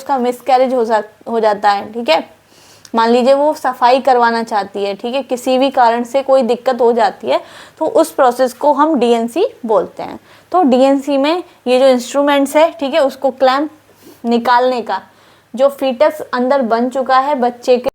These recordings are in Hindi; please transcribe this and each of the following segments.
उसका मिसकैरेज हो जाता है, ठीक है। मान लीजिए वो सफाई करवाना चाहती है, ठीक है, किसी भी कारण से कोई दिक्कत हो जाती है तो उस प्रोसेस को हम डीएनसी बोलते हैं। तो डीएनसी में ये जो इंस्ट्रूमेंट्स है, ठीक है, उसको क्लैंप निकालने का जो फीटस अंदर बन चुका है बच्चे के।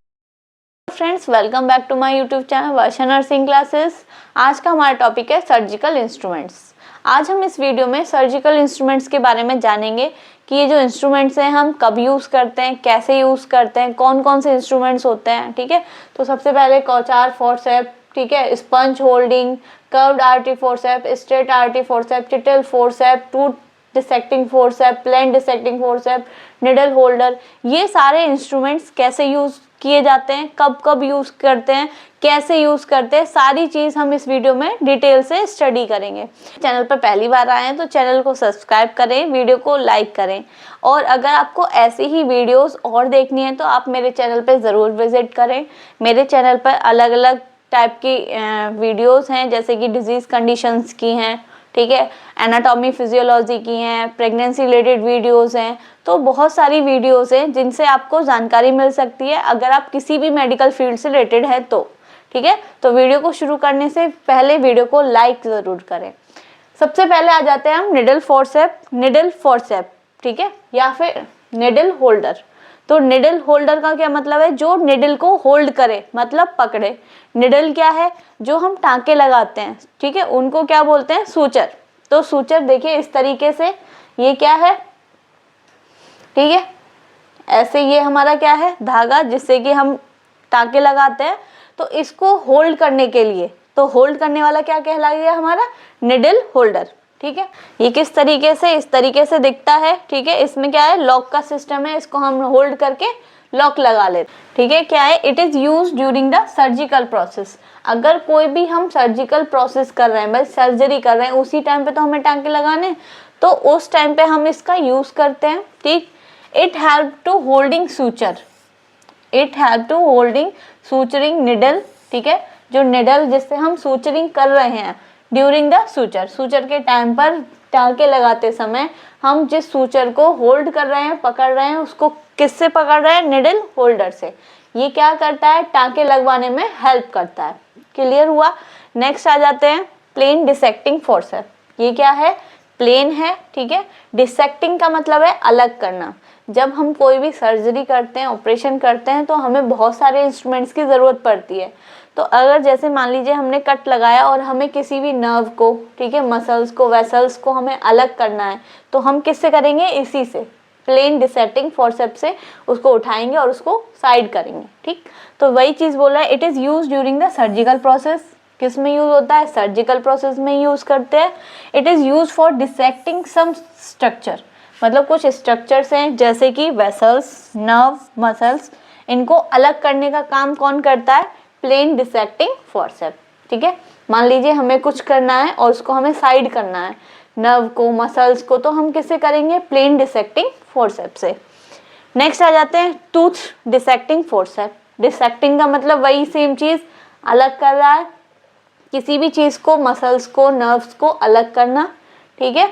Friends, welcome back to my YouTube channel Varsha nursing classes. आज का हमारा टॉपिक है सर्जिकल इंस्ट्रूमेंट्स। आज हम इस वीडियो में सर्जिकल इंस्ट्रूमेंट्स के बारे में जानेंगे कि ये जो इंस्ट्रूमेंट्स हैं हम कब यूज़ करते हैं, कैसे यूज़ करते हैं, कौन कौन से इंस्ट्रूमेंट्स होते हैं, ठीक है। तो सबसे पहले कौचार फोर्सेप, ठीक है, sponge holding, curved artery forceps, straight artery forceps, Cheatle forceps, tooth dissecting forceps, plain dissecting forceps, needle holder, ये सारे इंस्ट्रूमेंट्स कैसे यूज़ किए जाते हैं, कब कब यूज़ करते हैं, कैसे यूज़ करते हैं, सारी चीज़ हम इस वीडियो में डिटेल से स्टडी करेंगे। चैनल पर पहली बार आए हैं तो चैनल को सब्सक्राइब करें, वीडियो को लाइक करें, और अगर आपको ऐसी ही वीडियोस और देखनी है तो आप मेरे चैनल पर ज़रूर विज़िट करें। मेरे चैनल पर अलग अलग टाइप की वीडियोस हैं, जैसे कि डिजीज़ कंडीशंस की हैं, ठीक है, एनाटॉमी फिजियोलॉजी की हैं, प्रेगनेंसी रिलेटेड वीडियोस हैं। तो बहुत सारी वीडियोस हैं जिनसे आपको जानकारी मिल सकती है अगर आप किसी भी मेडिकल फील्ड से रिलेटेड है तो, ठीक है। तो वीडियो को शुरू करने से पहले वीडियो को लाइक ज़रूर करें। सबसे पहले आ जाते हैं हम निडल फोर्सेप, ठीक है, या फिर निडल होल्डर। तो निडल होल्डर का क्या मतलब है? जो निडल को होल्ड करे, मतलब पकड़े। निडल क्या है? जो हम टाँके लगाते हैं, ठीक है, उनको क्या बोलते हैं? सूचर। तो सूचर देखिए इस तरीके से, ये क्या है, ठीक है, ऐसे ये हमारा क्या है? धागा, जिससे कि हम टाँके लगाते हैं। तो इसको होल्ड करने के लिए, तो होल्ड करने वाला क्या कहलाएगा? हमारा निडल होल्डर, ठीक है। ये किस तरीके से? इस तरीके से दिखता है, ठीक है। इसमें क्या है? लॉक का सिस्टम है, इसको हम होल्ड करके लॉक लगा लेते, ठीक है। क्या है? It is use during the surgical process. अगर कोई भी हम सर्जिकल प्रोसेस कर रहे हैं, बस सर्जरी कर रहे हैं, उसी टाइम पे तो हमें टाँके लगाने, तो उस टाइम पे हम इसका यूज करते हैं, ठीक। It help to holding suture, it help to holding suturing needle, ठीक है। जो निडल जिससे हम सूचरिंग कर रहे हैं ड्यूरिंग द सूचर, सूचर के टाइम पर टाँके लगाते समय हम जिस सूचर को होल्ड कर रहे हैं, पकड़ रहे हैं, उसको किससे पकड़ रहे हैं? निडल होल्डर से। ये क्या करता है? टाँके लगवाने में हेल्प करता है। क्लियर हुआ? नेक्स्ट आ जाते हैं प्लेन डिसेक्टिंग फोर्सेप। ये क्या है? प्लेन है, ठीक है। डिसेक्टिंग का मतलब है अलग करना। जब हम कोई भी सर्जरी करते हैं, ऑपरेशन करते हैं, तो हमें बहुत सारे इंस्ट्रूमेंट्स की ज़रूरत पड़ती है। तो अगर जैसे मान लीजिए हमने कट लगाया और हमें किसी भी नर्व को, ठीक है, मसल्स को, वेसल्स को हमें अलग करना है, तो हम किससे करेंगे? इसी से, प्लेन डिसेक्टिंग फोर्सेप से उसको उठाएंगे और उसको साइड करेंगे, ठीक। तो वही चीज़ बोल रहा है, it is use during the surgical process. किस में यूज होता है? सर्जिकल प्रोसेस में यूज करते हैं। It is use for dissecting some structure, मतलब कुछ स्ट्रक्चर्स हैं जैसे कि वेसल्स, नर्व, मसल्स, इनको अलग करने का काम कौन करता है? प्लेन डिसेक्टिंग फोर्सेप, ठीक है। मान लीजिए हमें कुछ करना है और उसको हमें साइड करना है, नर्व को, मसल्स को, तो हम किससे करेंगे? प्लेन डिसेक्टिंग फोर्सेप से। नेक्स्ट आ जाते हैं टूथ डिसेक्टिंग फोर्सेप। डिसेक्टिंग का मतलब वही सेम चीज़, अलग कर रहा है, किसी भी चीज़ को, मसल्स को, नर्व्स को अलग करना, ठीक है।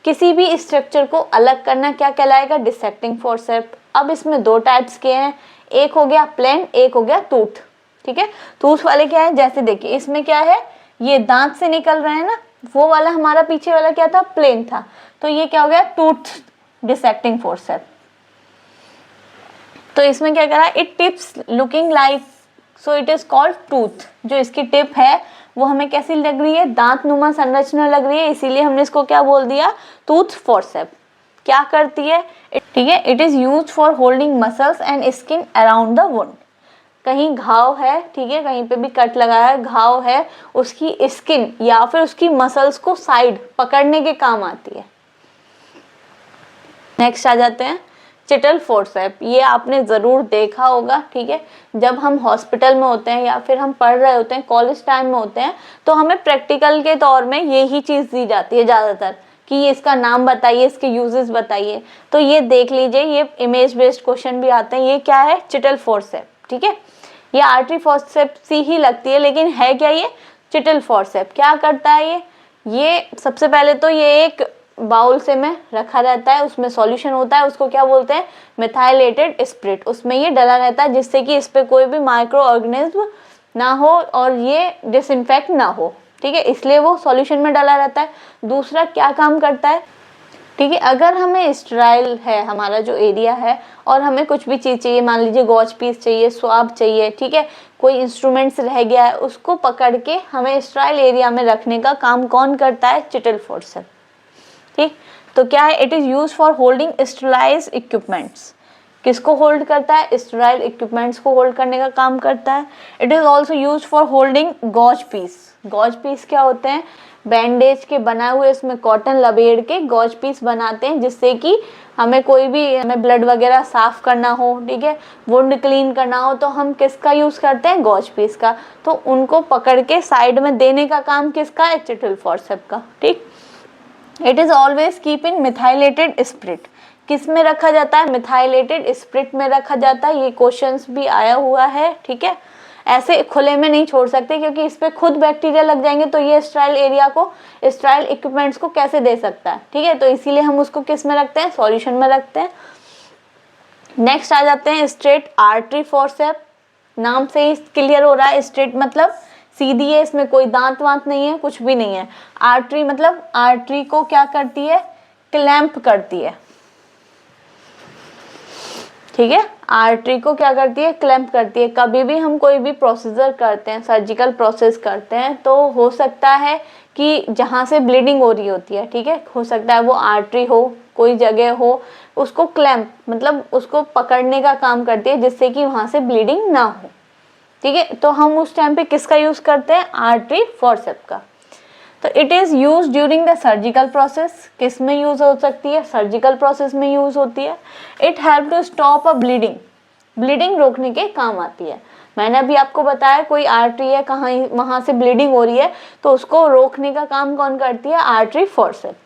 किसी भी स्ट्रक्चर को अलग करना क्या कहलाएगा? Dissecting forceps. अब इसमें दो टाइप्स के हैं, एक हो गया प्लेन, एक हो गया टूथ, ठीक है। टूथ वाले क्या है? जैसे देखिए इसमें क्या है, ये दांत से निकल रहे हैं ना, वो वाला हमारा पीछे वाला क्या था? प्लेन था। तो ये क्या हो गया? Tooth dissecting forceps. तो इसमें क्या करा? It tips looking like, so it is called tooth. जो इसकी टिप है वो हमें कैसी लग रही है? दांत नुमा संरचना लग रही है, इसीलिए हमने इसको क्या बोल दिया? Tooth forceps. क्या करती है? ठीक है, it is use for holding muscles and skin around the wound. कहीं घाव है, ठीक है, कहीं पे भी कट लगाया है, घाव है, उसकी स्किन या फिर उसकी मसल्स को साइड पकड़ने के काम आती है। नेक्स्ट आ जाते हैं चिटल फोर्सेप। ये आपने ज़रूर देखा होगा, ठीक है। जब हम हॉस्पिटल में होते हैं या फिर हम पढ़ रहे होते हैं, कॉलेज टाइम में होते हैं, तो हमें प्रैक्टिकल के तौर में यही चीज़ दी जाती है ज़्यादातर कि ये इसका नाम बताइए, इसके यूजेस बताइए। तो ये देख लीजिए, ये इमेज बेस्ड क्वेश्चन भी आते हैं। ये क्या है? चिटल फोर्सेप, ठीक है। ये आर्टरी फोर्सेप सी ही लगती है, लेकिन है क्या ये? चिटल फोर्सेप। क्या करता है ये सबसे पहले तो ये एक बाउल से में रखा रहता है, उसमें सॉल्यूशन होता है, उसको क्या बोलते हैं, मिथाइलेटेड स्पिरिट। उसमें ये डला रहता है जिससे कि इस पे कोई भी माइक्रो ऑर्गेनिज्म ना हो और ये डिसइंफेक्ट ना हो, ठीक है, इसलिए वो सॉल्यूशन में डला रहता है। दूसरा क्या काम करता है, ठीक है, अगर हमें स्टेराइल है हमारा जो एरिया है और हमें कुछ भी चीज़ चाहिए, मान लीजिए गॉज पीस चाहिए, स्वाब चाहिए, ठीक है, कोई इंस्ट्रूमेंट्स रह गया है, उसको पकड़ के हमें स्टेराइल एरिया में रखने का काम कौन करता है, चिटल फोर्सेप्स, ठीक। तो क्या है, it is use for holding sterile equipments. किसको होल्ड करता है, स्टेराइल इक्विपमेंट्स को होल्ड करने का काम करता है। It is also use for holding gauze piece. Gauze piece क्या होते हैं, बैंडेज के बनाए हुए, इसमें कॉटन लपेट के गॉज पीस बनाते हैं, जिससे कि हमें कोई भी हमें ब्लड वगैरह साफ करना हो, ठीक है, वुंड क्लीन करना हो, तो हम किसका यूज़ करते हैं, गॉज पीस का। तो उनको पकड़ के साइड में देने का काम किसका है, चिटल फोर्सेप्स का, ठीक। It is always keep in methylated spirit. किस में रखा जाता है, मिथाइलेटेड स्पिरिट में रखा जाता है। ये क्वेश्चंस भी आया हुआ है, ठीक है, ऐसे खुले में नहीं छोड़ सकते क्योंकि इस पे खुद बैक्टीरिया लग जाएंगे तो ये स्टेराइल एरिया को, स्टेराइल इक्विपमेंट्स को कैसे दे सकता है, ठीक है, तो इसीलिए हम उसको किस में रखते हैं, सॉल्यूशन में रखते हैं। नेक्स्ट आ जाते हैं स्ट्रेट आर्टरी फोर्सेप्स। नाम से ही क्लियर हो रहा है, स्ट्रेट मतलब सीधी है, इसमें कोई दांत वांत नहीं है, कुछ भी नहीं है। आर्टरी मतलब आर्टरी को क्या करती है, क्लैंप करती है, ठीक है, आर्टरी को क्या करती है, क्लैंप करती है। कभी भी हम कोई भी प्रोसीजर करते हैं, सर्जिकल प्रोसेस करते हैं, तो हो सकता है कि जहाँ से ब्लीडिंग हो रही होती है, ठीक है, हो सकता है वो आर्टरी हो, कोई जगह हो, उसको क्लैंप मतलब उसको पकड़ने का काम करती है जिससे कि वहाँ से ब्लीडिंग ना हो, ठीक है। तो हम उस टाइम पे किसका यूज़ करते हैं, आर्टरी फोर्सेप्स का। तो it is use during the surgical process. किस में यूज़ हो सकती है, सर्जिकल प्रोसेस में यूज़ होती है। It help to stop a bleeding, bleeding रोकने के काम आती है। मैंने अभी आपको बताया कोई आर्टरी है, कहाँ वहाँ से ब्लीडिंग हो रही है, तो उसको रोकने का काम कौन करती है, आर्टरी फोर्सेप्स,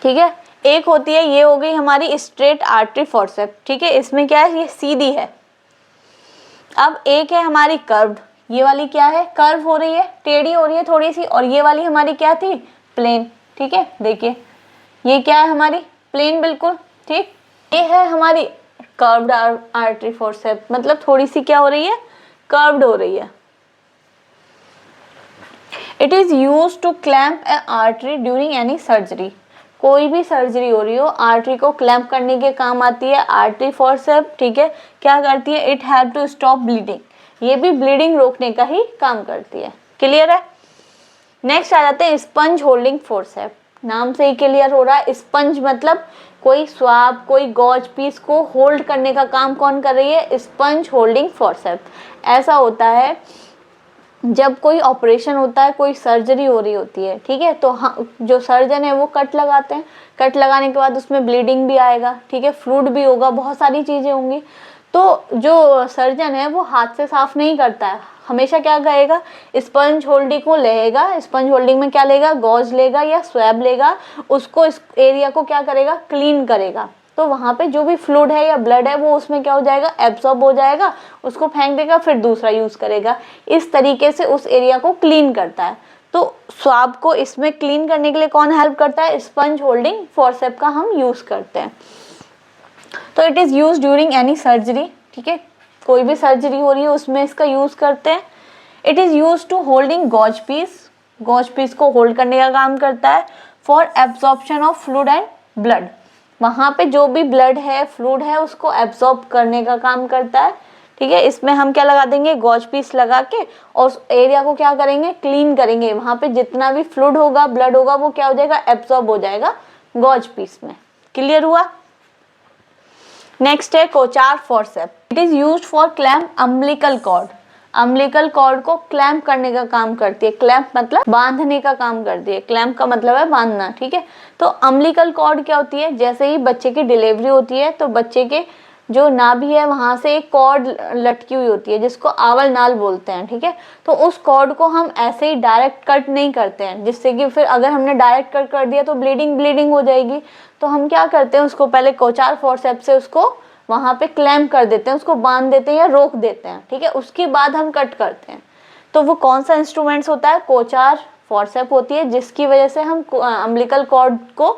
ठीक है। एक होती है, ये हो गई हमारी स्ट्रेट आर्टरी फोर्सेप्स, ठीक है, इसमें क्या है, ये सीधी है। अब एक है हमारी कर्व्ड, ये वाली क्या है, कर्व हो रही है, टेढ़ी हो रही है थोड़ी सी, और ये वाली हमारी क्या थी, प्लेन, ठीक है। देखिए ये क्या है हमारी, प्लेन बिल्कुल, ठीक। ये है हमारी कर्व्ड आर्टरी फोर्सेप्स, मतलब थोड़ी सी क्या हो रही है, कर्व्ड हो रही है। It is use to clamp a artery during any surgery. कोई भी सर्जरी हो रही हो, आर्टरी को क्लैंप करने के काम आती है आर्टरी फोर्सेप्स, ठीक है। क्या करती है, it have to stop bleeding, ये भी ब्लीडिंग रोकने का ही काम करती है, क्लियर है। नेक्स्ट आ जाते हैं स्पंज होल्डिंग फोर्सेप्स। नाम से ही क्लियर हो रहा है, स्पंज मतलब कोई स्वाब, कोई गॉज पीस को होल्ड करने का काम कौन कर रही है, स्पंज होल्डिंग फोर्सेप्स। ऐसा होता है जब कोई ऑपरेशन होता है, कोई सर्जरी हो रही होती है, ठीक है, तो हाँ, जो सर्जन है वो कट लगाते हैं, कट लगाने के बाद उसमें ब्लीडिंग भी आएगा, ठीक है, फ्लूइड भी होगा, बहुत सारी चीज़ें होंगी। तो जो सर्जन है वो हाथ से साफ नहीं करता है, हमेशा क्या करेगा, स्पंज होल्डिंग को लेगा, स्पंज होल्डिंग में क्या लेगा, गॉज लेगा या स्वैब लेगा, उसको इस एरिया को क्या करेगा, क्लीन करेगा। तो वहाँ पे जो भी फ्लूइड है या ब्लड है वो उसमें क्या हो जाएगा, एब्सॉर्ब हो जाएगा, उसको फेंक देगा, फिर दूसरा यूज़ करेगा। इस तरीके से उस एरिया को क्लीन करता है। तो स्वाब को इसमें क्लीन करने के लिए कौन हेल्प करता है, स्पंज होल्डिंग फोर्सेप्स का हम यूज़ करते हैं। तो it is use during any surgery, ठीक है, कोई भी सर्जरी हो रही है उसमें इसका यूज़ करते हैं। It is use to holding gauze piece, gauze piece को होल्ड करने का काम करता है। For absorption of fluid and blood, वहाँ पे जो भी ब्लड है, फ्लूइड है, उसको एब्जॉर्ब करने का काम करता है, ठीक है। इसमें हम क्या लगा देंगे, गॉज पीस लगा के, और उस एरिया को क्या करेंगे, क्लीन करेंगे। वहाँ पे जितना भी फ्लूइड होगा, ब्लड होगा, वो क्या हो जाएगा, एब्जॉर्ब हो जाएगा गॉज पीस में, क्लियर हुआ। नेक्स्ट है Kocher forceps. It is used for clamp umbilical cord. Umbilical cord को क्लैंप करने का काम करती है, क्लैंप मतलब बांधने का काम करती है, क्लैंप का मतलब है बांधना, ठीक है। तो अम्बिलिकल कॉर्ड क्या होती है, जैसे ही बच्चे की डिलीवरी होती है तो बच्चे के जो नाभि है वहां से एक कॉर्ड लटकी हुई होती है जिसको आवल नाल बोलते हैं, ठीक है। तो उस कॉर्ड को हम ऐसे ही डायरेक्ट कट नहीं करते हैं, जिससे कि फिर अगर हमने डायरेक्ट कट कर दिया तो ब्लीडिंग हो जाएगी। तो हम क्या करते हैं, उसको पहले कोचार फोर्सेप्स से उसको वहां पे क्लैंप कर देते हैं, उसको बांध देते हैं या रोक देते हैं, ठीक है। उसके बाद हम कट करते हैं। तो वो कौन सा इंस्ट्रूमेंट्स होता है, कोचार फॉर्सेप होती है जिसकी वजह से हम अम्बिलिकल कॉर्ड को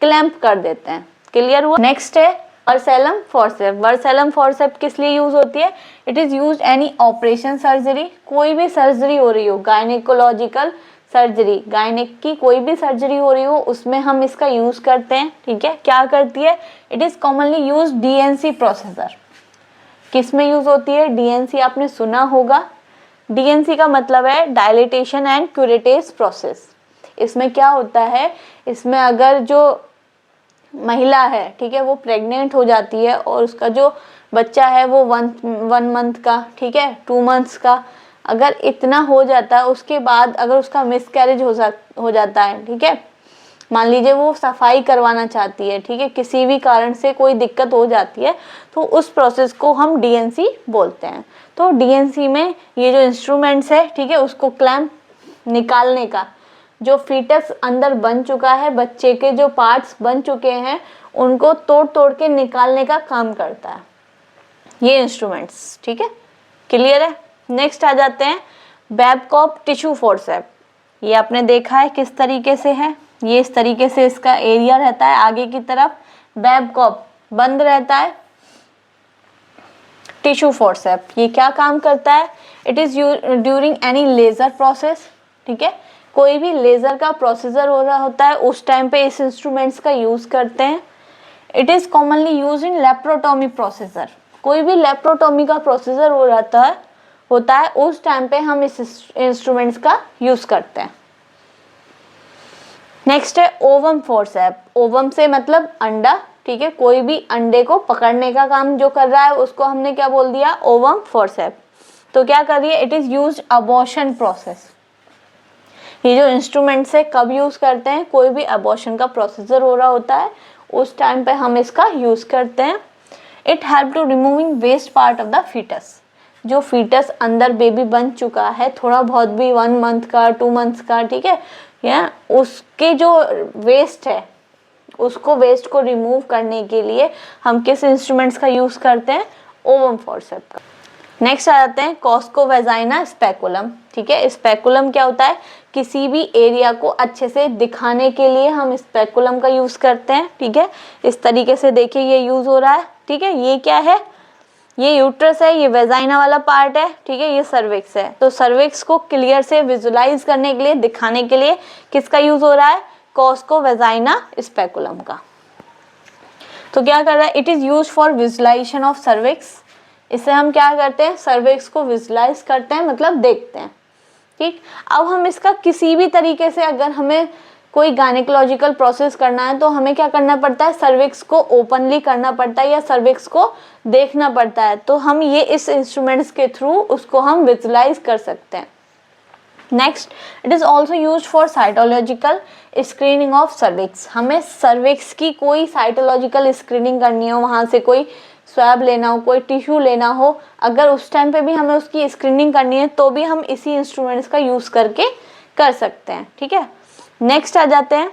क्लैंप कर देते हैं। क्लियर हुआ? नेक्स्ट है वर्सेलम फॉर्सेप। वर्सेलम फॉर्सेप किस लिए यूज होती है? It is use any operation surgery, कोई भी सर्जरी हो रही हो, गायनेकोलॉजिकल सर्जरी, गायनेक की कोई भी सर्जरी हो रही हो उसमें हम इसका यूज करते हैं। ठीक है, क्या करती है? It is commonly use DNC processor. किस में यूज होती है? डीएनसी आपने सुना होगा। डीएनसी का मतलब है डायलिटेशन एंड क्यूरेटेज प्रोसेस। इसमें क्या होता है, इसमें अगर जो महिला है, ठीक है, वो प्रेग्नेंट हो जाती है और उसका जो बच्चा है वो वन मंथ का, ठीक है, 2 मंथ्स का, अगर इतना हो जाता है उसके बाद अगर उसका मिसकैरेज हो जाता है, ठीक है, मान लीजिए वो सफाई करवाना चाहती है, ठीक है, किसी भी कारण से कोई दिक्कत हो जाती है तो उस प्रोसेस को हम डीएनसी बोलते हैं। तो डीएनसी में ये जो इंस्ट्रूमेंट्स है, ठीक है, उसको क्लैंप निकालने का, जो फीटस अंदर बन चुका है, बच्चे के जो पार्ट्स बन चुके हैं उनको तोड़ तोड़ के निकालने का काम करता है ये इंस्ट्रूमेंट्स। ठीक है, क्लियर है? नेक्स्ट आ जाते हैं बैबकॉप टिश्यू फोर्सेप। ये आपने देखा है किस तरीके से है, ये इस तरीके से इसका एरिया रहता है आगे की तरफ, बैबकॉप बंद रहता है। टिश्यू फोर्सेप ये क्या काम करता है? It is during any laser process, ठीक है, कोई भी लेजर का प्रोसीजर हो रहा होता है उस टाइम पे इस इंस्ट्रूमेंट्स का यूज करते हैं। It is commonly use in laparotomy procedure, कोई भी लेप्रोटोमी का प्रोसीजर होता है उस टाइम पे हम इस इंस्ट्रूमेंट्स का यूज करते हैं। नेक्स्ट है ओवम फोर्सेप। ओवम से मतलब अंडा, ठीक है, कोई भी अंडे को पकड़ने का काम जो कर रहा है उसको हमने क्या बोल दिया? Ovum forceps. तो क्या कर रही है? It is used abortion process. ये जो इंस्ट्रूमेंट्स है कब यूज करते हैं? कोई भी अबॉर्शन का प्रोसीजर हो रहा होता है उस टाइम पे हम इसका यूज करते हैं। It help to removing waste part of the foetus. जो फीटस अंदर बेबी बन चुका है, थोड़ा बहुत भी 1 मंथ का, 2 मंथ्स का, ठीक है, या उसके जो वेस्ट है उसको वेस्ट को रिमूव करने के लिए हम किस इंस्ट्रूमेंट्स का यूज करते हैं? ओवम फोर्सेप का। नेक्स्ट आ जाते हैं कॉस्को वेजाइना स्पेकुलम। ठीक है, स्पेकुलम क्या होता है? किसी भी एरिया को अच्छे से दिखाने के लिए हम स्पेकुलम का यूज करते हैं। ठीक है, इस तरीके से देखिए ये यूज हो रहा है। ठीक है, ये क्या है? ये यूट्रस है, ये वेजाइना वाला पार्ट है, ठीक है, ये सर्विक्स है। तो सर्विक्स को क्लियर से विजुलाइज करने के लिए, दिखाने के लिए किसका यूज हो रहा है? कॉस्को वेजाइना स्पेकुलम का। तो क्या कर रहा है? It is use for visualisation of cervix. इससे हम क्या करते हैं? सर्विक्स को विजुलाइज करते हैं, मतलब देखते हैं। ठीक, अब हम इसका किसी भी तरीके से अगर हमें कोई गायनेकोलॉजिकल प्रोसेस करना है तो हमें क्या करना पड़ता है? सर्विक्स को ओपनली करना पड़ता है या सर्विक्स को देखना पड़ता है। तो हम ये इस इंस्ट्रूमेंट्स के थ्रू उसको हम विजुलाइज कर सकते हैं। Next, it is also use for cytological screening of cervix. हमें सर्विक्स की कोई साइटोलॉजिकल स्क्रीनिंग करनी हो, वहाँ से कोई स्वैब लेना हो, कोई टिश्यू लेना हो, अगर उस टाइम पे भी हमें उसकी स्क्रीनिंग करनी है तो भी हम इसी इंस्ट्रूमेंट्स का यूज करके कर सकते हैं। ठीक है, नेक्स्ट आ जाते हैं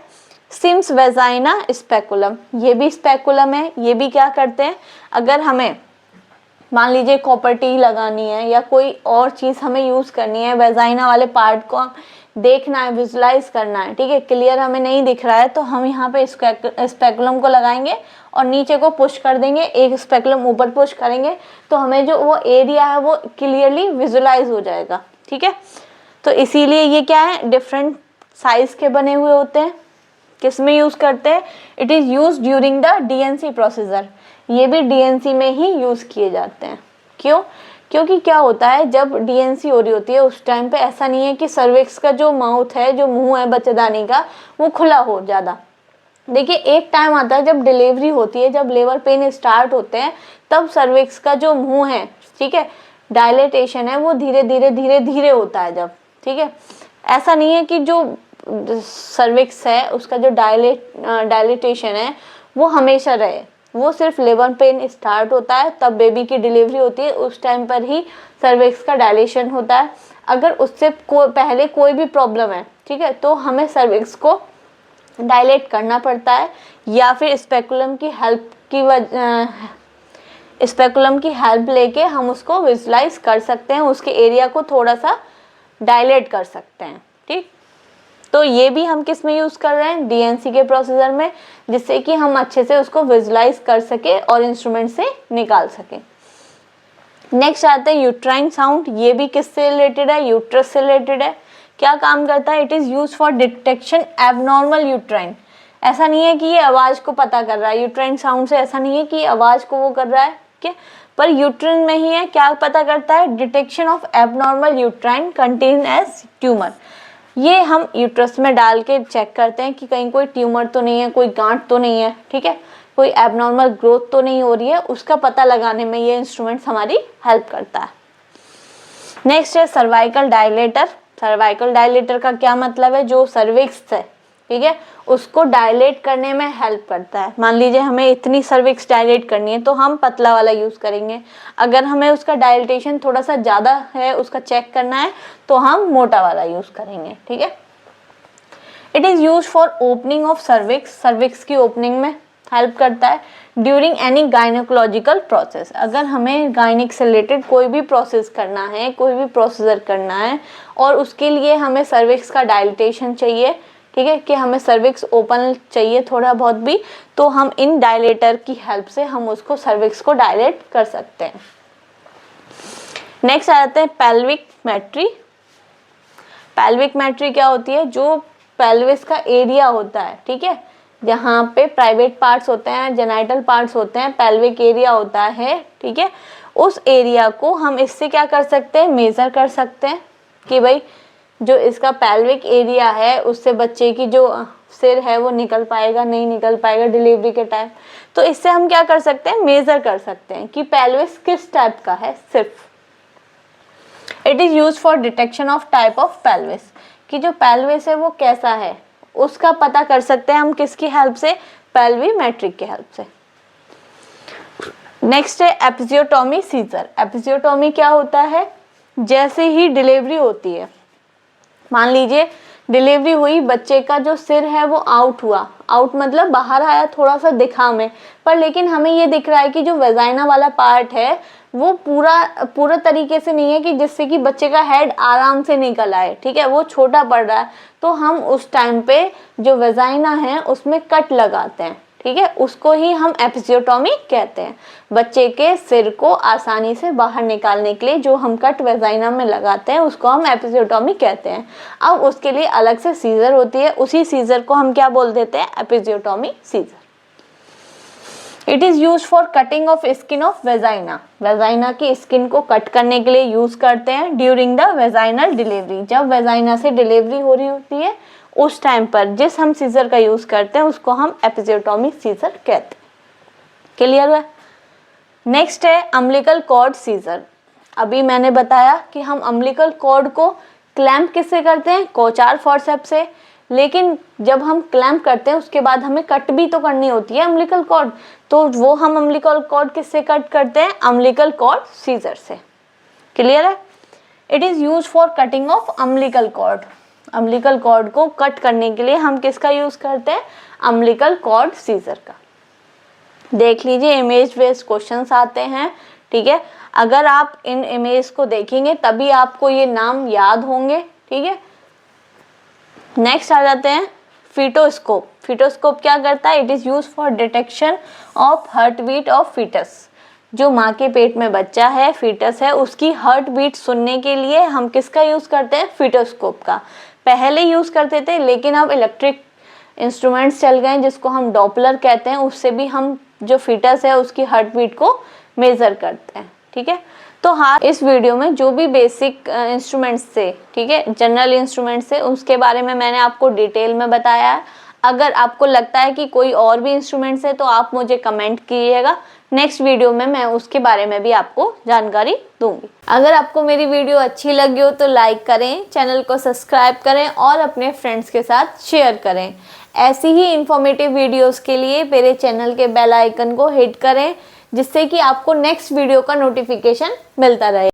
सिम्स वेजाइना स्पेकुलम। ये भी स्पेकुलम है। ये भी क्या करते हैं? अगर हमें मान लीजिए कॉपर टी लगानी है या कोई और चीज़ हमें यूज़ करनी है, वेजाइना वाले पार्ट को देखना है, विजुलाइज करना है, ठीक है, क्लियर हमें नहीं दिख रहा है तो हम यहाँ पे स्पेकुलम को लगाएंगे और नीचे को पुश कर देंगे, एक स्पेकुलम ऊपर पुश करेंगे तो हमें जो वो एरिया है वो क्लियरली विजुलाइज हो जाएगा। ठीक है, तो इसीलिए ये क्या है? डिफरेंट साइज के बने हुए होते हैं। किस में यूज करते हैं? It is use during the DNC procedure. ये भी डीएनसी में ही यूज किए जाते हैं। क्यों? क्योंकि क्या होता है, जब डीएनसी हो रही होती है उस टाइम पे ऐसा नहीं है कि सर्विक्स का जो माउथ है, जो मुंह है बच्चेदानी का, वो खुला हो ज़्यादा। देखिए एक टाइम आता है जब डिलीवरी होती है, जब लेबर पेन स्टार्ट होते हैं, तब सर्विक्स का जो मुंह है, ठीक है, डायलेटेशन है वो धीरे धीरे होता है जब। ठीक है, ऐसा नहीं है कि जो सर्विक्स है उसका जो डायलेटेशन है वो हमेशा रहे, वो सिर्फ लेबर पेन स्टार्ट होता है तब बेबी की डिलीवरी होती है, उस टाइम पर ही सर्विक्स का डायलेशन होता है। अगर उससे पहले कोई भी प्रॉब्लम है, ठीक है, तो हमें सर्विक्स को डायलेट करना पड़ता है या फिर स्पेकुलम की हेल्प लेके हम उसको विजुलाइज कर सकते हैं, उसके एरिया को थोड़ा सा डायलेट कर सकते हैं। ठीक, तो ये भी हम किस में यूज़ कर रहे हैं, डीएनसी के प्रोसेसर में, जिससे कि हम अच्छे से उसको विजुलाइज कर सके और इंस्ट्रूमेंट से निकाल सकें। नेक्स्ट आते हैं यूट्राइन साउंड। ये भी किससे रिलेटेड है, यूट्रस से रिलेटेड है। क्या काम करता है, it is use for detection abnormal uterine. ऐसा नहीं है कि ये आवाज़ को पता कर रहा है, यूट्राइन साउंड से ऐसा नहीं है कि आवाज़ को वो कर रहा है, ठीक है, पर यूट्राइन में ही है। क्या पता करता है, detection of abnormal uterine content as tumour. ये हम यूट्रस में डाल के चेक करते हैं कि कहीं कोई ट्यूमर तो नहीं है, कोई गांठ तो नहीं है, ठीक है, कोई एबनॉर्मल ग्रोथ तो नहीं हो रही है, उसका पता लगाने में ये इंस्ट्रूमेंट्स हमारी हेल्प करता है। नेक्स्ट है सर्वाइकल डायलेटर। सर्वाइकल डायलेटर का क्या मतलब है, जो सर्विक्स है, ठीक है, उसको डायलेट करने में हेल्प करता है। मान लीजिए हमें इतनी सर्विक्स डायलेट करनी है तो हम पतला वाला यूज़ करेंगे। अगर हमें उसका डायलेटेशन थोड़ा सा ज़्यादा है, उसका चेक करना है, तो हम मोटा वाला यूज़ करेंगे, ठीक है। It is use for opening of cervix. Cervix की ओपनिंग में हेल्प करता है। ड्यूरिंग एनी गायनोकोलॉजिकल प्रोसेस, अगर हमें गायनिक से रिलेटेड कोई भी प्रोसेस करना है, कोई भी प्रोसीजर करना है और उसके लिए हमें सर्विक्स का डायलेटेशन चाहिए, ठीक है, कि हमें सर्विक्स ओपन चाहिए थोड़ा बहुत भी, तो हम इन डायलेटर की हेल्प से हम उसको सर्विक्स को डायलेट कर सकते हैं। नेक्स्ट आ जाते हैं पेल्विक मैट्री। पेल्विक मैट्री क्या होती है, जो पेल्विस का एरिया होता है, ठीक है, जहाँ पे प्राइवेट पार्ट्स होते हैं, जेनाइटल पार्ट्स होते हैं, पेल्विक एरिया होता है, ठीक है, उस एरिया को हम इससे क्या कर सकते हैं, मेज़र कर सकते हैं कि भाई जो इसका पेल्विक एरिया है उससे बच्चे की जो सिर है वो निकल पाएगा, नहीं निकल पाएगा डिलीवरी के टाइम। तो इससे हम क्या कर सकते हैं, मेज़र कर सकते हैं कि पेल्विस किस टाइप का है सिर्फ। It is use for detection of type of pelvis, कि जो पेल्विस है वो कैसा है उसका पता कर सकते हैं हम किसकी हेल्प से, पेल्विमेट्रिक की हेल्प से। नेक्स्ट है एपिजियोटोमी सीजर। एपिजियोटोमी क्या होता है, जैसे ही डिलीवरी होती है, मान लीजिए डिलीवरी हुई, बच्चे का जो सिर है वो आउट हुआ, आउट मतलब बाहर आया, थोड़ा सा दिखा हमें, पर लेकिन हमें ये दिख रहा है कि जो वेजाइना वाला पार्ट है वो पूरा तरीके से नहीं है कि जिससे कि बच्चे का हेड आराम से निकल आए, ठीक है, वो छोटा पड़ रहा है, तो हम उस टाइम पे जो वेजाइना है उसमें कट लगाते हैं, ठीक है, उसको ही हम एपिजियोटोमी कहते हैं। बच्चे के सिर को आसानी से बाहर निकालने के लिए जो हम कट वेजाइना में लगाते हैं उसको हम एपिजियोटोमी कहते हैं। अब उसके लिए अलग से सीजर होती है, उसी सीजर को हम क्या बोल देते हैं, episiotomy scissor. It is use for cutting of skin of vagina. Vagina की स्किन को कट करने के लिए यूज करते हैं ड्यूरिंग द वेजाइनल डिलीवरी। जब वेजाइना से डिलीवरी हो रही होती है उस टाइम पर जिस हम सीजर का यूज करते हैं उसको हम एपिजियोटोमी सीजर कहते हैं। क्लियर हुआ? नेक्स्ट है अम्बिलिकल कॉर्ड सीजर। अभी मैंने बताया कि हम अम्बिलिकल कॉर्ड को क्लैंप किससे करते हैं, कोचार फॉर्सेप्स से, लेकिन जब हम क्लैंप करते हैं उसके बाद हमें कट भी तो करनी होती है अम्बिलिकल कॉर्ड, तो वो हम अम्बिलिकल कॉर्ड किससे कट करते हैं, अम्बिलिकल कॉर्ड सीजर से। क्लियर है? It is use for cutting of umbilical cord. Umbilical cord को कट करने के लिए हम किसका यूज करते हैं, अम्बिलिकल कॉर्ड सीजर का। देख लीजिए इमेज बेस्ड क्वेश्चंस आते हैं, ठीक है, अगर आप इन इमेज को देखेंगे तभी आपको ये नाम याद होंगे, ठीक है। नेक्स्ट आ जाते हैं फीटोस्कोप। फीटोस्कोप क्या करता है, it is use for detection of heart beat of fetus. जो माँ के पेट में बच्चा है, फीटस है, उसकी हार्ट बीट सुनने के लिए हम किसका यूज करते हैं, फीटोस्कोप का। पहले यूज करते थे लेकिन अब इलेक्ट्रिक इंस्ट्रूमेंट्स चल गए जिसको हम डॉपलर कहते हैं, उससे भी हम जो फीटस है उसकी हार्ट बीट को मेजर करते हैं, ठीक है। तो हाँ, इस वीडियो में जो भी बेसिक इंस्ट्रूमेंट्स थे, ठीक है, जनरल इंस्ट्रूमेंट्स थे, उसके बारे में मैंने आपको डिटेल में बताया है। अगर आपको लगता है कि कोई और भी इंस्ट्रूमेंट्स है तो आप मुझे कमेंट कीजिएगा, नेक्स्ट वीडियो में मैं उसके बारे में भी आपको जानकारी दूंगी। अगर आपको मेरी वीडियो अच्छी लगी हो तो लाइक करें, चैनल को सब्सक्राइब करें और अपने फ्रेंड्स के साथ शेयर करें। ऐसी ही इंफॉर्मेटिव वीडियोस के लिए मेरे चैनल के बेल आइकन को हिट करें जिससे कि आपको नेक्स्ट वीडियो का नोटिफिकेशन मिलता रहे।